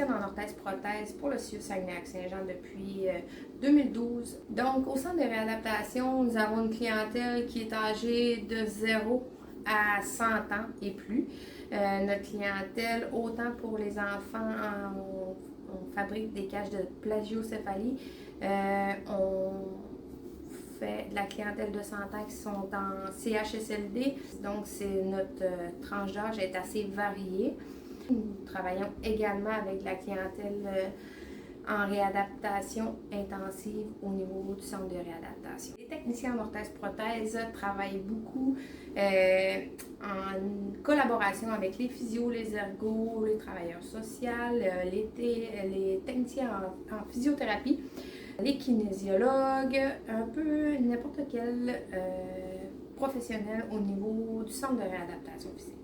technicienne en orthèse-prothèse pour le CIUS Saguenay-Lac-Saint-Jean depuis 2012. Donc, au centre de réadaptation, nous avons une clientèle qui est âgée de 0 à 100 ans et plus. Notre clientèle, autant pour les enfants, on fabrique des cages de plagiocéphalie. On fait de la clientèle de 100 ans qui sont en CHSLD. Donc, notre tranche d'âge est assez variée. Nous travaillons également avec de la clientèle en réadaptation intensive au niveau du centre de réadaptation. Les techniciens en orthèse-prothèse travaillent beaucoup en collaboration avec les physios, les ergos, les travailleurs sociaux, les techniciens en physiothérapie, les kinésiologues, un peu n'importe quel professionnel au niveau du centre de réadaptation physique.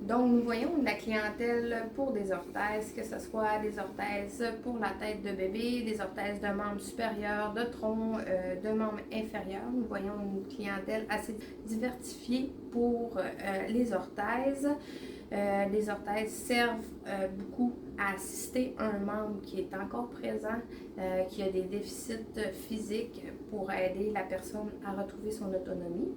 Donc, nous voyons de la clientèle pour des orthèses, que ce soit des orthèses pour la tête de bébé, des orthèses de membres supérieurs, de tronc, de membres inférieurs. Nous voyons une clientèle assez diversifiée pour les orthèses. Les orthèses servent beaucoup à assister un membre qui est encore présent, qui a des déficits physiques pour aider la personne à retrouver son autonomie.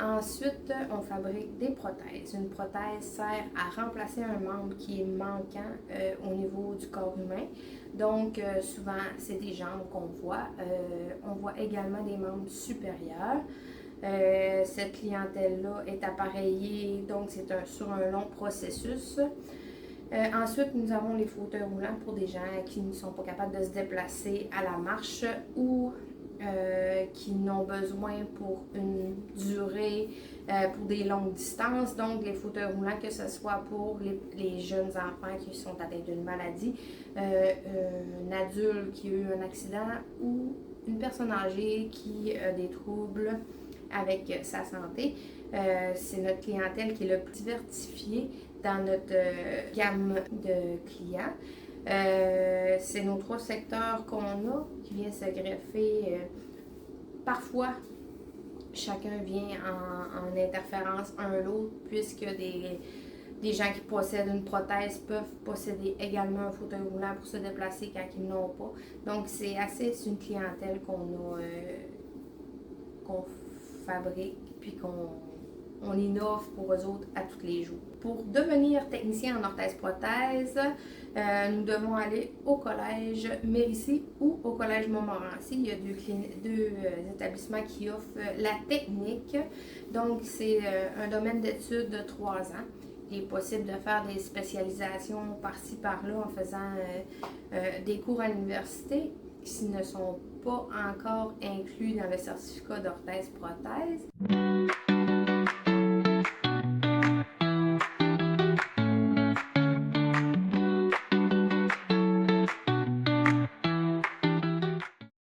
Ensuite, on fabrique des prothèses. Une prothèse sert à remplacer un membre qui est manquant au niveau du corps humain. Donc, souvent, c'est des jambes qu'on voit. On voit également des membres supérieurs. Cette clientèle-là est appareillée, donc c'est sur un long processus. Ensuite, nous avons les fauteuils roulants pour des gens qui ne sont pas capables de se déplacer à la marche ou qui n'ont besoin pour une durée, pour des longues distances. Donc, les fauteuils roulants, que ce soit pour les jeunes enfants qui sont atteints d'une maladie, un adulte qui a eu un accident ou une personne âgée qui a des troubles avec sa santé. C'est notre clientèle qui est le plus diversifiée dans notre gamme de clients. C'est nos 3 secteurs qu'on a qui viennent se greffer. Parfois, chacun vient en interférence un l'autre, puisque des gens qui possèdent une prothèse peuvent posséder également un fauteuil roulant pour se déplacer quand ils n'ont pas. Donc, c'est une clientèle qu'on fabrique puis qu'on innove pour eux autres à tous les jours. Pour devenir technicien en orthèse-prothèse, nous devons aller au collège Mérisy ou au collège Montmorency. Il y a deux établissements qui offrent la technique. Donc, c'est un domaine d'études de 3 ans. Il est possible de faire des spécialisations par-ci, par-là en faisant des cours à l'université qui ne sont pas encore inclus dans le certificat d'orthèse-prothèse.